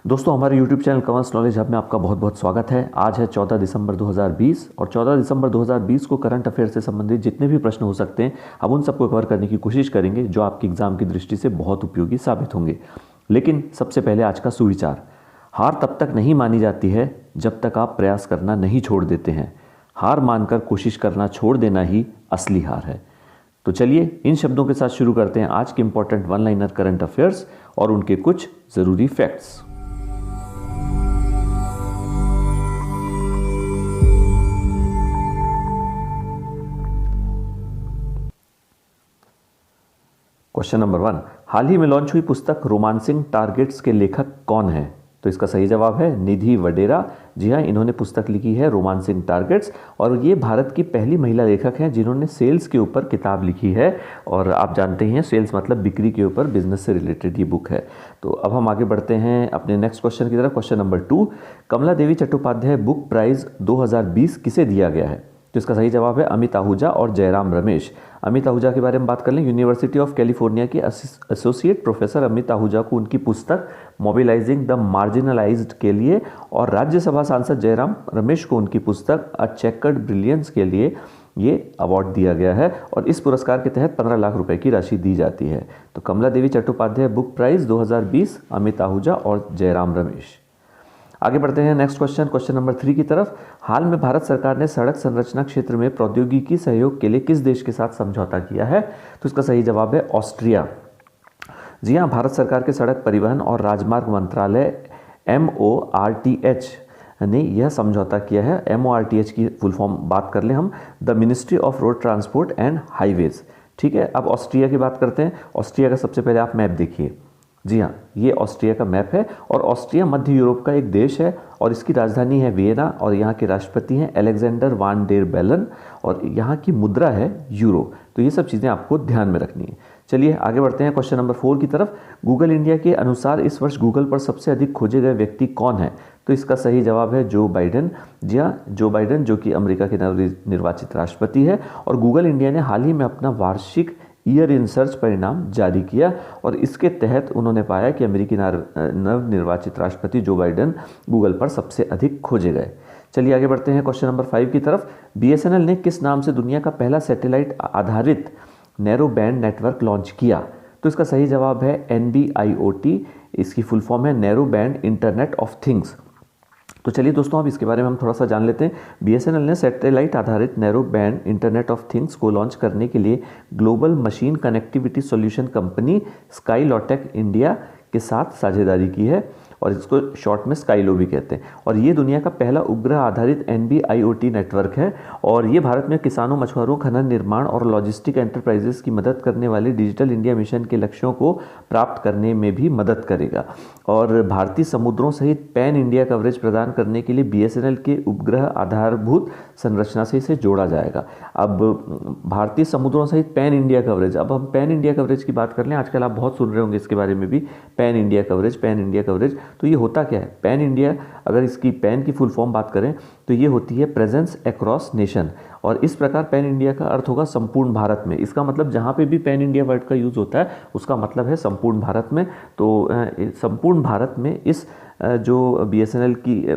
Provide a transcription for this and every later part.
दोस्तों, हमारे YouTube channel commerce knowledge hub में आपका बहुत बहुत स्वागत है। आज है 14 दिसंबर 2020 और 14 दिसंबर 2020 को करंट अफेयर से संबंधित जितने भी प्रश्न हो सकते हैं हम उन सबको कवर करने की कोशिश करेंगे, जो आपकी एग्जाम की दृष्टि से बहुत उपयोगी साबित होंगे। लेकिन सबसे पहले आज का सुविचार: हार तब तक नहीं मानी जाती है जब तक आप प्रयास करना नहीं छोड़ देते हैं। हार मानकर कोशिश करना छोड़ देना ही असली हार है। तो चलिए इन शब्दों के साथ शुरू करते हैं आज के important one liner current affairs और उनके कुछ ज़रूरी फैक्ट्स। क्वेश्चन नंबर 1, हाल ही में लॉन्च हुई पुस्तक रोमांसिंग टारगेट्स के लेखक कौन है? तो इसका सही जवाब है निधि वडेरा। जी हाँ, इन्होंने पुस्तक लिखी है रोमांसिंग टारगेट्स और ये भारत की पहली महिला लेखक हैं जिन्होंने सेल्स के ऊपर किताब लिखी है। और आप जानते ही हैं सेल्स मतलब बिक्री के ऊपर, बिजनेस से रिलेटेड ये बुक है। तो अब हम आगे बढ़ते हैं अपने नेक्स्ट क्वेश्चन की तरफ। क्वेश्चन नंबर 2, कमला देवी चट्टोपाध्याय बुक प्राइज़ 2020 किसे दिया गया है? तो इसका सही जवाब है अमित आहूजा और जयराम रमेश। अमित आहूजा के बारे में बात कर लें। यूनिवर्सिटी ऑफ कैलिफोर्निया के एसोसिएट प्रोफेसर अमित आहूजा को उनकी पुस्तक मोबिलाइजिंग द मार्जिनलाइज्ड के लिए और राज्यसभा सांसद जयराम रमेश को उनकी पुस्तक अ चेकर्ड ब्रिलियंस के लिए ये अवार्ड दिया गया है और इस पुरस्कार के तहत 15 लाख रुपए की राशि दी जाती है। तो कमला देवी चट्टोपाध्याय बुक प्राइज़ 2020 अमित आहूजा और जयराम रमेश। आगे बढ़ते हैं नेक्स्ट क्वेश्चन, क्वेश्चन नंबर 3 की तरफ। हाल में भारत सरकार ने सड़क संरचना क्षेत्र में प्रौद्योगिकी सहयोग के लिए किस देश के साथ समझौता किया है? तो इसका सही जवाब है ऑस्ट्रिया। जी हाँ, भारत सरकार के सड़क परिवहन और राजमार्ग मंत्रालय MORTH ने यह समझौता किया है। MORTH की फुल फॉर्म बात कर लें हम, the ministry of road transport and highways. ठीक है, अब ऑस्ट्रिया की बात करते हैं। ऑस्ट्रिया का सबसे पहले आप मैप देखिए। जी हाँ, ये ऑस्ट्रिया का मैप है और ऑस्ट्रिया मध्य यूरोप का एक देश है और इसकी राजधानी है वियना और यहाँ के राष्ट्रपति हैं अलेक्जेंडर वान डेर बेलन और यहाँ की मुद्रा है यूरो। तो ये सब चीज़ें आपको ध्यान में रखनी है। चलिए आगे बढ़ते हैं क्वेश्चन नंबर 4 की तरफ। गूगल इंडिया के अनुसार इस वर्ष गूगल पर सबसे अधिक खोजे गए व्यक्ति कौन है? तो इसका सही जवाब है जो बाइडेन। जी हाँ, जो बाइडेन जो कि अमेरिका के नवनिर्वाचित राष्ट्रपति है और गूगल इंडिया ने हाल ही में अपना वार्षिक ईयर इन सर्च परिणाम जारी किया और इसके तहत उन्होंने पाया कि अमेरिकी नवनिर्वाचित राष्ट्रपति जो बाइडेन गूगल पर सबसे अधिक खोजे गए। चलिए आगे बढ़ते हैं क्वेश्चन नंबर 5 की तरफ। BSNL ने किस नाम से दुनिया का पहला सैटेलाइट आधारित नैरो बैंड नेटवर्क लॉन्च किया? तो इसका सही जवाब है NB-IoT। इसकी फुल फॉर्म है narrow band internet of things. तो चलिए दोस्तों, अब इसके बारे में हम थोड़ा सा जान लेते हैं। BSNL ने सैटेलाइट आधारित narrow band internet of things को लॉन्च करने के लिए global machine connectivity solution company Skylotech India के साथ साझेदारी की है और इसको शॉर्ट में स्काईलो भी कहते हैं। और ये दुनिया का पहला उपग्रह आधारित NB-IoT नेटवर्क है और ये भारत में किसानों, मछुआरों, खनन, निर्माण और लॉजिस्टिक एंटरप्राइजेस की मदद करने वाले डिजिटल इंडिया मिशन के लक्ष्यों को प्राप्त करने में भी मदद करेगा। और भारतीय समुद्रों सहित पैन इंडिया कवरेज प्रदान करने के लिए BSNL के उपग्रह आधारभूत संरचना से इसे जोड़ा जाएगा। अब भारतीय समुद्रों सहित पैन इंडिया कवरेज, अब हम पैन इंडिया कवरेज की बात कर लें। आजकल आप बहुत सुन रहे होंगे इसके बारे में भी, pan India coverage, pan India coverage. तो ये होता क्या है? पैन इंडिया, अगर इसकी पैन की फुल फॉर्म बात करें तो ये होती है प्रेजेंस अक्रॉस नेशन और इस प्रकार पैन इंडिया का अर्थ होगा संपूर्ण भारत में। इसका मतलब जहाँ पे भी पैन इंडिया वर्ड का यूज़ होता है उसका मतलब है संपूर्ण भारत में। तो संपूर्ण भारत में इस जो BSNL की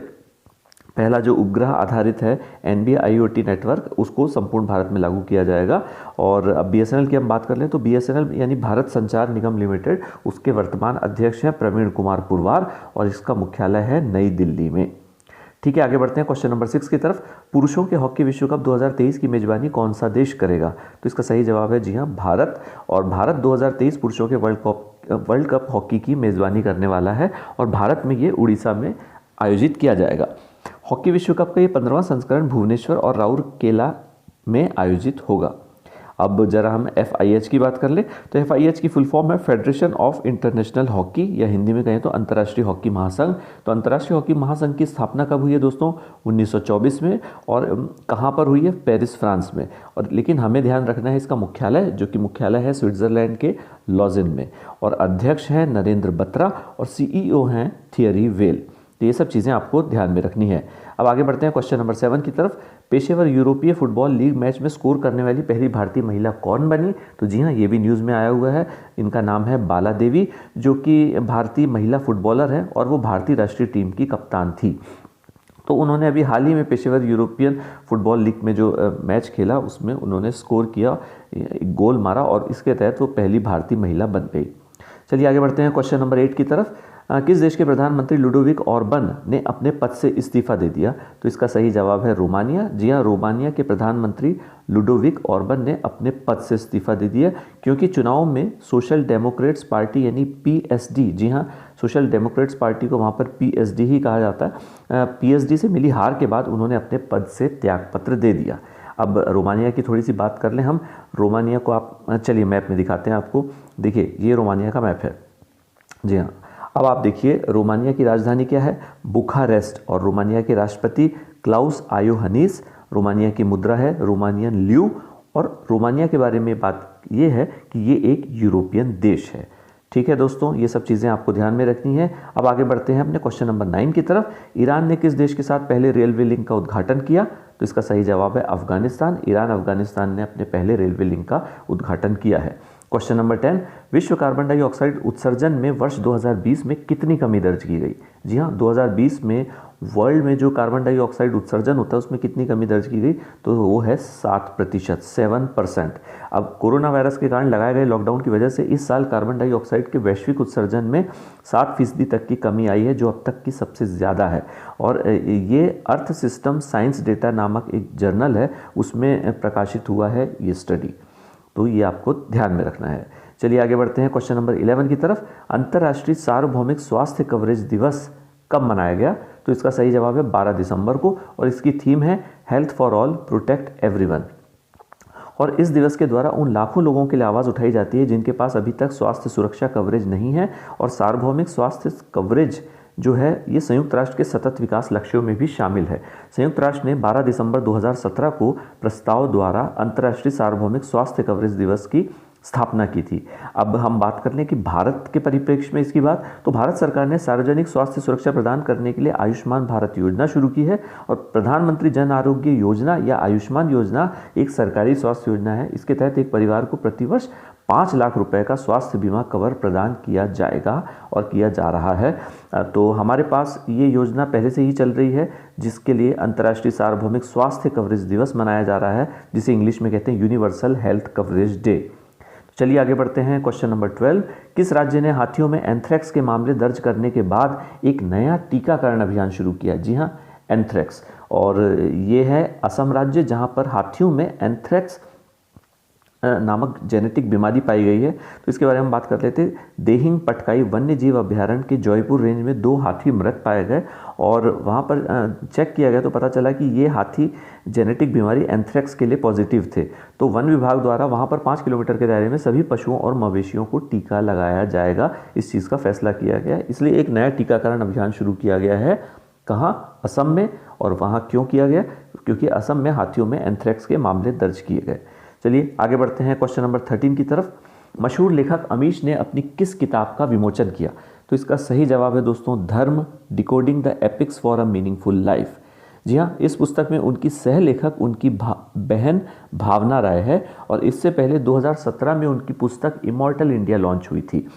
पहला जो उपग्रह आधारित है NB-IoT नेटवर्क, उसको संपूर्ण भारत में लागू किया जाएगा। और अब BSNL की हम बात कर लें तो BSNL यानी भारत संचार निगम लिमिटेड, उसके वर्तमान अध्यक्ष हैं प्रवीण कुमार पुरवार और इसका मुख्यालय है नई दिल्ली में। ठीक है, आगे बढ़ते हैं क्वेश्चन नंबर 6 की तरफ। पुरुषों के हॉकी विश्व कप 2023 की मेजबानी कौन सा देश करेगा? तो इसका सही जवाब है जी हाँ, भारत। और भारत 2023 पुरुषों के वर्ल्ड कप हॉकी की मेजबानी करने वाला है और भारत में ये उड़ीसा में आयोजित किया जाएगा। हॉकी विश्व कप का ये 15वां संस्करण भुवनेश्वर और राउरकेला में आयोजित होगा। अब जरा हम FIH की बात कर ले तो FIH की फुल फॉर्म है फेडरेशन ऑफ इंटरनेशनल हॉकी, या हिंदी में कहें तो अंतर्राष्ट्रीय हॉकी महासंघ। तो अंतर्राष्ट्रीय हॉकी महासंघ की स्थापना कब हुई है दोस्तों? 1924 में। और कहाँ पर हुई है? पेरिस, फ्रांस में। और लेकिन हमें ध्यान रखना है इसका मुख्यालय, जो कि मुख्यालय है स्विट्जरलैंड के लॉजेन में। और अध्यक्ष हैं नरेंद्र बत्रा और CEO हैं थियरी वेल। तो ये सब चीज़ें आपको ध्यान में रखनी है। अब आगे बढ़ते हैं क्वेश्चन नंबर 7 की तरफ। पेशेवर यूरोपीय फुटबॉल लीग मैच में स्कोर करने वाली पहली भारतीय महिला कौन बनी? तो जी हाँ, ये भी न्यूज़ में आया हुआ है। इनका नाम है बाला देवी, जो कि भारतीय महिला फुटबॉलर है और वो भारतीय राष्ट्रीय टीम की कप्तान थी। तो उन्होंने अभी हाल ही में पेशेवर यूरोपियन फुटबॉल लीग में जो मैच खेला उसमें उन्होंने स्कोर किया, एक गोल मारा और इसके तहत वो पहली भारतीय महिला बन गई। चलिए आगे बढ़ते हैं क्वेश्चन नंबर 8 की तरफ। किस देश के प्रधानमंत्री लुडोविक ऑर्बन ने अपने पद से इस्तीफा दे दिया? तो इसका सही जवाब है रोमानिया। जी हाँ, रोमानिया के प्रधानमंत्री लुडोविक ऑर्बन ने अपने पद से इस्तीफा दे दिया क्योंकि चुनाव में सोशल डेमोक्रेट्स पार्टी यानी पीएसडी, जी हाँ, सोशल डेमोक्रेट्स पार्टी को वहाँ पर पीएसडी ही कहा जाता है, पीएसडी से मिली हार के बाद उन्होंने अपने पद से त्यागपत्र दे दिया। अब रोमानिया की थोड़ी सी बात कर लें हम। रोमानिया को आप चलिए मैप में दिखाते हैं आपको। देखिए ये रोमानिया का मैप है। जी हाँ, अब आप देखिए रोमानिया की राजधानी क्या है? बुखारेस्ट। और रोमानिया के राष्ट्रपति क्लाउस आयोहनीस। रोमानिया की मुद्रा है रोमानियन ल्यू। और रोमानिया के बारे में बात ये है कि ये एक यूरोपियन देश है। ठीक है दोस्तों, ये सब चीज़ें आपको ध्यान में रखनी है। अब आगे बढ़ते हैं अपने क्वेश्चन नंबर 9 की तरफ। ईरान ने किस देश के साथ पहले रेलवे लिंक का उद्घाटन किया? तो इसका सही जवाब है अफगानिस्तान। ईरान अफगानिस्तान ने अपने पहले रेलवे लिंक का उद्घाटन किया है। Question number 10। विश्व कार्बन डाइऑक्साइड उत्सर्जन में वर्ष 2020 में कितनी कमी दर्ज की गई? जी हाँ, 2020 में वर्ल्ड में जो कार्बन डाइऑक्साइड उत्सर्जन होता है उसमें कितनी कमी दर्ज की गई? तो वो है 7%, 7%। अब कोरोना वायरस के कारण लगाए गए लॉकडाउन की वजह से इस साल कार्बन डाइऑक्साइड के वैश्विक उत्सर्जन में 7% तक की कमी आई है, जो अब तक की सबसे ज़्यादा है। और ये अर्थ सिस्टम साइंस डेटा नामक एक जर्नल है, उसमें प्रकाशित हुआ है ये स्टडी। तो ये आपको ध्यान में रखना है। चलिए आगे बढ़ते हैं क्वेश्चन नंबर 11 की तरफ। अंतर्राष्ट्रीय सार्वभौमिक स्वास्थ्य कवरेज दिवस कब मनाया गया? तो इसका सही जवाब है 12 दिसंबर को और इसकी थीम है health for all, protect everyone. और इस दिवस के द्वारा उन लाखों लोगों के लिए आवाज़ उठाई जाती है जिनके पास अभी तक स्वास्थ्य सुरक्षा कवरेज नहीं है। और सार्वभौमिक स्वास्थ्य कवरेज जो है ये संयुक्त राष्ट्र के सतत विकास लक्ष्यों में भी शामिल है। संयुक्त राष्ट्र ने 12 दिसंबर 2017 को प्रस्ताव द्वारा अंतर्राष्ट्रीय सार्वभौमिक स्वास्थ्य कवरेज दिवस की स्थापना की थी। अब हम बात कर लें कि भारत के परिप्रेक्ष्य में इसकी बात, तो भारत सरकार ने सार्वजनिक स्वास्थ्य सुरक्षा प्रदान करने के लिए आयुष्मान भारत योजना शुरू की है। और प्रधानमंत्री जन आरोग्य योजना या आयुष्मान योजना एक सरकारी स्वास्थ्य योजना है। इसके तहत एक परिवार को प्रतिवर्ष 5 लाख रुपए का स्वास्थ्य बीमा कवर प्रदान किया जाएगा और किया जा रहा है। तो हमारे पास ये योजना पहले से ही चल रही है, जिसके लिए अंतर्राष्ट्रीय सार्वभौमिक स्वास्थ्य कवरेज दिवस मनाया जा रहा है, जिसे इंग्लिश में कहते हैं यूनिवर्सल हेल्थ कवरेज डे। चलिए आगे बढ़ते हैं क्वेश्चन नंबर 12। किस राज्य ने हाथियों में एंथ्रेक्स के मामले दर्ज करने के बाद एक नया टीकाकरण अभियान शुरू किया? जी हाँ, एंथ्रेक्स। और ये है असम राज्य, जहाँ पर हाथियों में एंथ्रेक्स नामक जेनेटिक बीमारी पाई गई है। तो इसके बारे में बात कर लेते हैं। देहिंग पटकाई वन्य जीव अभ्यारण्य के जयपुर रेंज में 2 हाथी मृत पाए गए और वहाँ पर चेक किया गया तो पता चला कि ये हाथी जेनेटिक बीमारी एंथ्रेक्स के लिए पॉजिटिव थे। तो वन विभाग द्वारा वहाँ पर 5 किलोमीटर के दायरे में सभी पशुओं और मवेशियों को टीका लगाया जाएगा, इस चीज़ का फैसला किया गया। इसलिए एक नया टीकाकरण अभियान शुरू किया गया है। कहाँ? असम में। और वहाँ क्यों किया गया? क्योंकि असम में हाथियों में एंथ्रेक्स के मामले दर्ज किए गए। चलिए आगे बढ़ते हैं क्वेश्चन नंबर 13 की तरफ। मशहूर लेखक अमीश ने अपनी किस किताब का विमोचन किया? तो इसका सही जवाब है दोस्तों धर्म, decoding the epics for a meaningful life. जी हाँ, इस पुस्तक में उनकी सह लेखक उनकी बहन भावना राय है और इससे पहले 2017 में उनकी पुस्तक इमॉर्टल इंडिया लॉन्च हुई थी।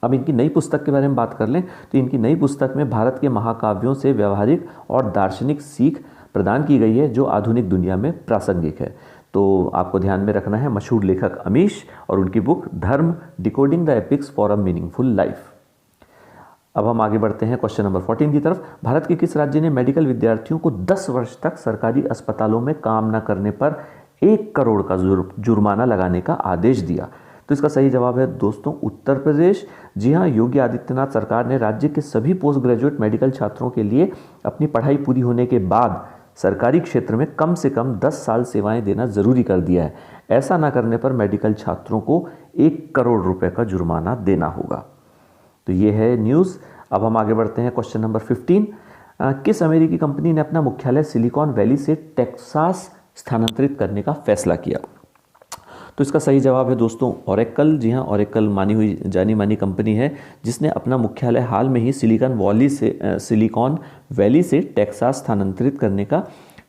अब इनकी नई पुस्तक के बारे में बात कर लें तो इनकी नई पुस्तक में भारत के महाकाव्यों से व्यवहारिक और दार्शनिक सीख प्रदान की गई है, जो आधुनिक दुनिया में प्रासंगिक है। तो आपको ध्यान में रखना है मशहूर लेखक अमीश और उनकी book Dharma, decoding the epics for a meaningful life. अब हम आगे बढ़ते हैं क्वेश्चन नंबर 14 की तरफ। भारत के किस राज्य ने मेडिकल विद्यार्थियों को 10 वर्ष तक सरकारी अस्पतालों में काम न करने पर 1 करोड़ का जुर्माना लगाने का आदेश दिया? तो इसका सही जवाब है दोस्तों उत्तर प्रदेश। जी हाँ, योगी आदित्यनाथ सरकार ने राज्य के सभी पोस्ट ग्रेजुएट मेडिकल छात्रों के लिए अपनी पढ़ाई पूरी होने के बाद सरकारी क्षेत्र में कम से कम 10 साल सेवाएं देना जरूरी कर दिया है। ऐसा ना करने पर मेडिकल छात्रों को 1 करोड़ रुपए का जुर्माना देना होगा। तो ये है न्यूज़। अब हम आगे बढ़ते हैं क्वेश्चन नंबर 15। किस अमेरिकी कंपनी ने अपना मुख्यालय सिलिकॉन वैली से टेक्सास स्थानांतरित करने का फैसला किया? तो इसका सही जवाब है दोस्तों ओरेकल। जी हाँ, ओरेकल मानी हुई जानी मानी कंपनी है जिसने अपना मुख्यालय हाल में ही सिलिकॉन वैली से टेक्सास स्थानांतरित करने का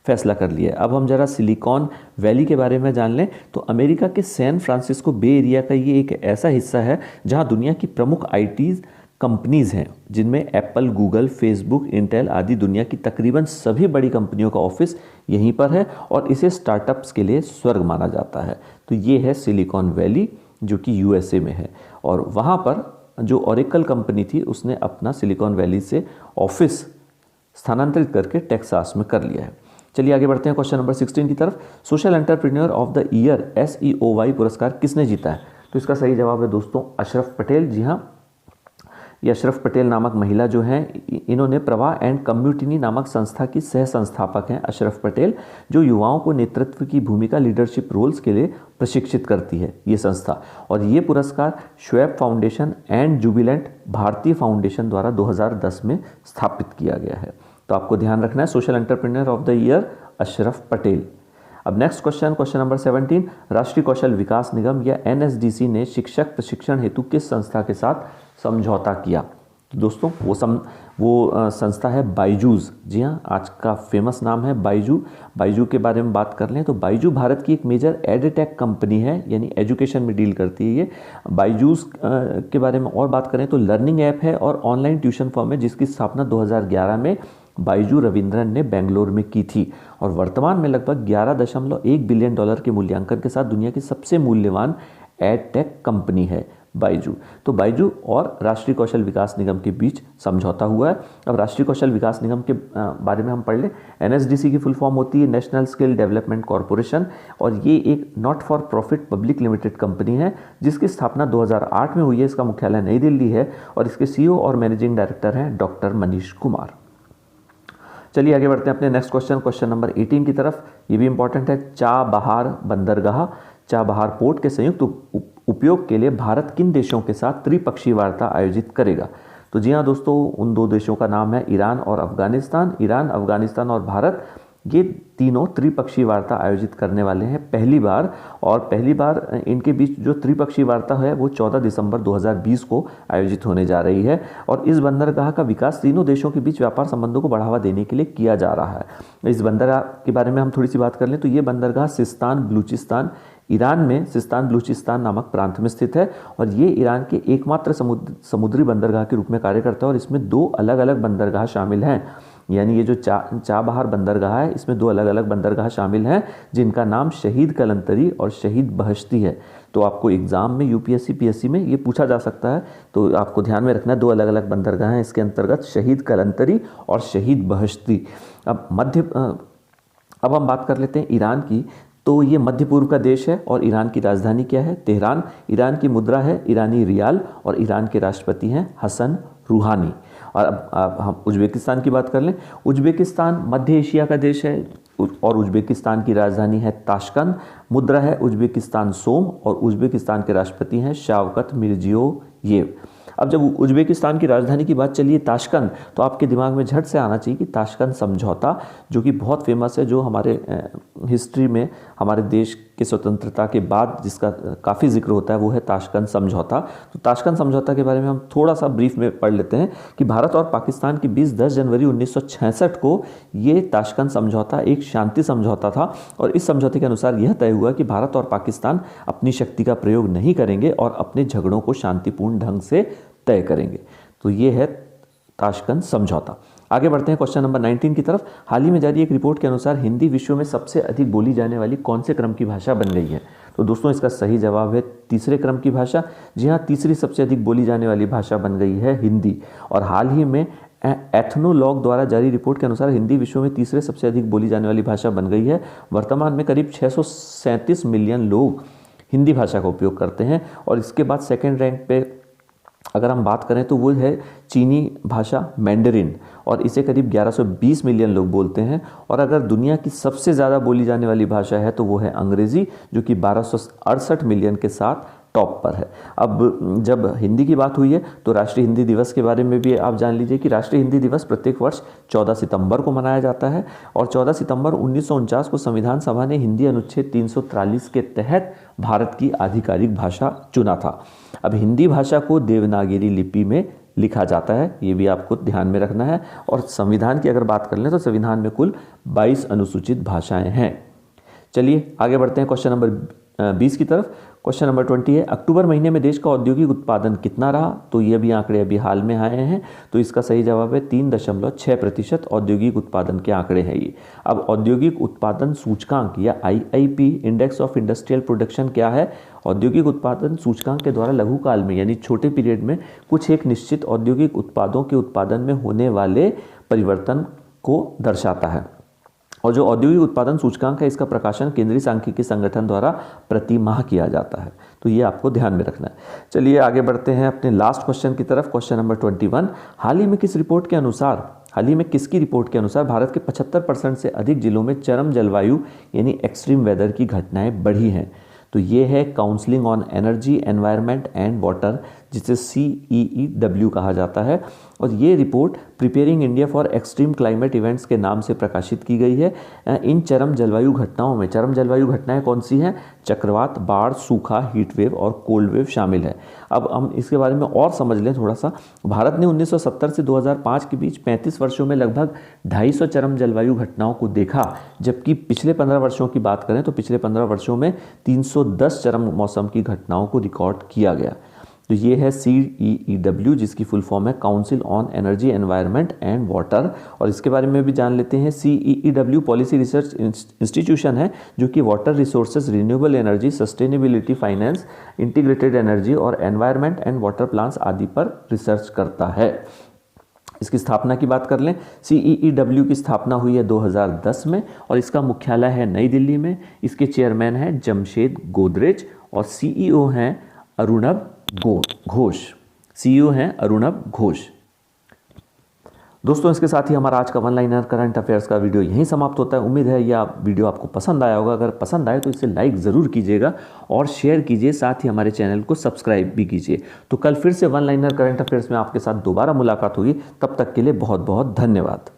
फैसला कर लिया है। अब हम जरा सिलिकॉन वैली के बारे में जान लें तो अमेरिका के सैन फ्रांसिस्को बे एरिया का ये एक ऐसा हिस्सा है जहां दुनिया की प्रमुख आईटी कंपनीज हैं, जिनमें एप्पल, गूगल, फेसबुक, इंटेल आदि दुनिया की तकरीबन सभी बड़ी कंपनियों का ऑफिस यहीं पर है और इसे स्टार्टअप्स के लिए स्वर्ग माना जाता है। तो ये है सिलिकॉन वैली जो कि यूएसए में है, और वहाँ पर जो ओरेकल कंपनी थी उसने अपना सिलिकॉन वैली से ऑफिस स्थानांतरित करके टेक्सास में कर लिया है। चलिए आगे बढ़ते हैं क्वेश्चन नंबर 16 की तरफ। Social entrepreneur of the year SEOY पुरस्कार किसने जीता है? तो इसका सही जवाब है दोस्तों अशरफ पटेल। जी हाँ, ये अशरफ पटेल नामक महिला जो हैं, इन्होंने प्रवाह एंड कम्युनिटी नामक संस्था की सह संस्थापक हैं अशरफ पटेल, जो युवाओं को नेतृत्व की भूमिका, लीडरशिप रोल्स के लिए प्रशिक्षित करती है ये संस्था। और ये पुरस्कार श्वेब फाउंडेशन एंड जुबिलेंट भारतीय फाउंडेशन द्वारा 2010 में स्थापित किया गया है। तो आपको ध्यान रखना है social entrepreneur of the year Ashraf Patel. अब नेक्स्ट क्वेश्चन नंबर 17, राष्ट्रीय कौशल विकास निगम या NSDC ने शिक्षक प्रशिक्षण हेतु किस संस्था के साथ समझौता किया? तो दोस्तों वो संस्था है बायजूस। जी हाँ, आज का फेमस नाम है बायजू के बारे में बात कर लें तो बायजू भारत की एक मेजर एडटेक कंपनी है, यानी एजुकेशन में डील करती है ये। बायजूस के बारे में और बात करें तो लर्निंग ऐप है और ऑनलाइन ट्यूशन फॉर्म है, जिसकी स्थापना 2011 में बायजू रविंद्रन ने बेंगलोर में की थी और वर्तमान में लगभग $11.1 बिलियन के मूल्यांकन के साथ दुनिया की सबसे मूल्यवान एडटेक कंपनी है बायजू। तो बायजू और राष्ट्रीय कौशल विकास निगम के बीच समझौता हुआ है। अब राष्ट्रीय कौशल विकास निगम के बारे में हम पढ़ लें। NSDC की फुल फॉर्म होती है नेशनल स्किल डेवलपमेंट कॉरपोरेशन, और ये एक not for profit public limited company है जिसकी स्थापना 2008 में हुई है। इसका मुख्यालय नई दिल्ली है और इसके CEO और मैनेजिंग डायरेक्टर हैं डॉक्टर मनीष कुमार। चलिए आगे बढ़ते हैं अपने नेक्स्ट क्वेश्चन नंबर 18 की तरफ। ये भी इंपॉर्टेंट है। चाबहार पोर्ट के संयुक्त उपयोग के लिए भारत किन देशों के साथ त्रिपक्षीय वार्ता आयोजित करेगा? तो जी हाँ दोस्तों, उन दो देशों का नाम है ईरान और अफगानिस्तान। ईरान, अफगानिस्तान और भारत ये तीनों त्रिपक्षीय वार्ता आयोजित करने वाले हैं पहली बार, और पहली बार इनके बीच जो त्रिपक्षीय वार्ता है वो 14 दिसंबर 2020 को आयोजित होने जा रही है। और इस बंदरगाह का विकास तीनों देशों के बीच व्यापार संबंधों को बढ़ावा देने के लिए किया जा रहा है। इस बंदरगाह के बारे में हम थोड़ी सी बात कर लें तो ये बंदरगाह सिस्तान बलूचिस्तान, ईरान में सिस्तान बलूचिस्तान नामक प्रांत में स्थित है और ये ईरान के एकमात्र समुद्री बंदरगाह के रूप में कार्य करता है। और इसमें दो अलग अलग बंदरगाह शामिल हैं, यानी ये जो चाबहार बंदरगाह है इसमें दो अलग अलग बंदरगाह शामिल हैं जिनका नाम शहीद कलंतरी और शहीद बहश्ती है। तो आपको एग्जाम में UPSC PSC में ये पूछा जा सकता है, तो आपको ध्यान में रखना है दो अलग अलग बंदरगाह हैं इसके अंतर्गत, शहीद कलंतरी और शहीद बहश्ती। अब हम बात कर लेते हैं ईरान की। तो ये मध्य पूर्व का देश है और ईरान की राजधानी क्या है? तेहरान। ईरान की मुद्रा है ईरानी रियाल और ईरान के राष्ट्रपति हैं हसन रूहानी। और अब हम उज्बेकिस्तान की बात कर लें। उज्बेकिस्तान मध्य एशिया का देश है और उज्बेकिस्तान की राजधानी है ताशकंद। मुद्रा है उज्बेकिस्तान सोम और उज्बेकिस्तान के राष्ट्रपति हैं शावकत मिर्जियोयेव। अब जब उज्बेकिस्तान की राजधानी की बात चलिए ताशकंद, तो आपके दिमाग में झट से आना चाहिए कि ताशकंद समझौता, जो कि बहुत फेमस है, जो हमारे हिस्ट्री में हमारे देश के स्वतंत्रता के बाद जिसका काफ़ी जिक्र होता है वो है ताशकंद समझौता। तो ताशकंद समझौता के बारे में हम थोड़ा सा ब्रीफ में पढ़ लेते हैं कि भारत और पाकिस्तान के बीच 10 जनवरी 1966 को ये ताशकंद समझौता एक शांति समझौता था और इस समझौते के अनुसार यह तय हुआ कि भारत और पाकिस्तान अपनी शक्ति का प्रयोग नहीं करेंगे और अपने झगड़ों को शांतिपूर्ण ढंग से तय करेंगे। तो ये है ताशकंद समझौता। आगे बढ़ते हैं क्वेश्चन नंबर 19 की तरफ। हाल ही में जारी एक रिपोर्ट के अनुसार हिंदी विश्व में सबसे अधिक बोली जाने वाली कौन से क्रम की भाषा बन गई है? तो दोस्तों इसका सही जवाब है तीसरे क्रम की भाषा। जी हाँ, तीसरी सबसे अधिक बोली जाने वाली भाषा बन गई है हिंदी। और हाल ही में एथनोलॉग द्वारा जारी रिपोर्ट के अनुसार हिंदी विश्व में तीसरे सबसे अधिक बोली जाने वाली भाषा बन गई है। वर्तमान में करीब 637 मिलियन लोग हिंदी भाषा का उपयोग करते हैं और इसके बाद सेकेंड रैंक पे अगर हम बात करें तो वो है चीनी भाषा मैंडरिन और इसे करीब 1120 मिलियन लोग बोलते हैं। और अगर दुनिया की सबसे ज़्यादा बोली जाने वाली भाषा है तो वो है अंग्रेज़ी, जो कि 1268 मिलियन के साथ टॉप पर है। अब जब हिंदी की बात हुई है तो राष्ट्रीय हिंदी दिवस के बारे में भी आप जान लीजिए कि राष्ट्रीय हिंदी दिवस प्रत्येक वर्ष 14 सितंबर को मनाया जाता है और 14 सितंबर 1949 को संविधान सभा ने हिंदी अनुच्छेद 343 के तहत भारत की आधिकारिक भाषा चुना था। अब हिंदी भाषा को देवनागरी लिपि में लिखा जाता है, ये भी आपको ध्यान में रखना है। और संविधान की अगर बात कर लें तो संविधान में कुल 22 अनुसूचित भाषाएं हैं। चलिए आगे बढ़ते हैं क्वेश्चन नंबर 20 की तरफ। क्वेश्चन नंबर 20 है, अक्टूबर महीने में देश का औद्योगिक उत्पादन कितना रहा? तो ये भी आंकड़े अभी हाल में आए हैं, तो इसका सही जवाब है 3.6% औद्योगिक उत्पादन के आंकड़े हैं ये। अब औद्योगिक उत्पादन सूचकांक या IIP index of industrial production क्या है? औद्योगिक उत्पादन सूचकांक के द्वारा लघु काल में यानी छोटे पीरियड में कुछ एक निश्चित औद्योगिक उत्पादों के उत्पादन में होने वाले परिवर्तन को दर्शाता है। और जो औद्योगिक उत्पादन सूचकांक है इसका प्रकाशन केंद्रीय सांख्यिकी संगठन द्वारा प्रति माह किया जाता है, तो ये आपको ध्यान में रखना है। चलिए आगे बढ़ते हैं अपने लास्ट क्वेश्चन की तरफ। क्वेश्चन नंबर 21, हाल ही में किसकी रिपोर्ट के अनुसार भारत के 75% से अधिक जिलों में चरम जलवायु यानी एक्सट्रीम वेदर की घटनाएं बढ़ी हैं? तो ये है counselling on energy environment and water, जिसे CEEW कहा जाता है। और ये report preparing India for extreme climate events के नाम से प्रकाशित की गई है। इन चरम जलवायु घटनाओं में चरम जलवायु घटनाएं कौन सी हैं? चक्रवात, बाढ़, सूखा, हीट वेव और कोल्ड वेव शामिल है। अब हम इसके बारे में और समझ लें थोड़ा सा। भारत ने 1970 से 2005 के बीच 35 वर्षों में लगभग 250 चरम जलवायु घटनाओं को देखा, जबकि पिछले 15 वर्षों की बात करें तो पिछले 15 वर्षों में 310 चरम मौसम की घटनाओं को रिकॉर्ड किया गया। तो ये है CEEW, जिसकी फुल फॉर्म है council on energy environment and water. और इसके बारे में भी जान लेते हैं। CEEW पॉलिसी रिसर्च इंस्टीट्यूशन है जो कि water resources, renewable energy, sustainability finance, integrated energy और एनवायरनमेंट एंड वाटर प्लान्स आदि पर रिसर्च करता है। इसकी स्थापना की बात कर लें, CEEW की स्थापना हुई है 2010 में और इसका मुख्यालय है नई दिल्ली में। इसके चेयरमैन हैं जमशेद गोदरेज और CEO हैं अरुणब घोष। CEO हैं अरुणब घोष। दोस्तों, इसके साथ ही हमारा आज का वन लाइनर करंट अफेयर्स का वीडियो यहीं समाप्त होता है। उम्मीद है यह वीडियो आपको पसंद आया होगा। अगर पसंद आए तो इसे लाइक ज़रूर कीजिएगा और शेयर कीजिए, साथ ही हमारे चैनल को सब्सक्राइब भी कीजिए। तो कल फिर से वन लाइनर करंट अफेयर्स में आपके साथ दोबारा मुलाकात होगी। तब तक के लिए बहुत बहुत धन्यवाद।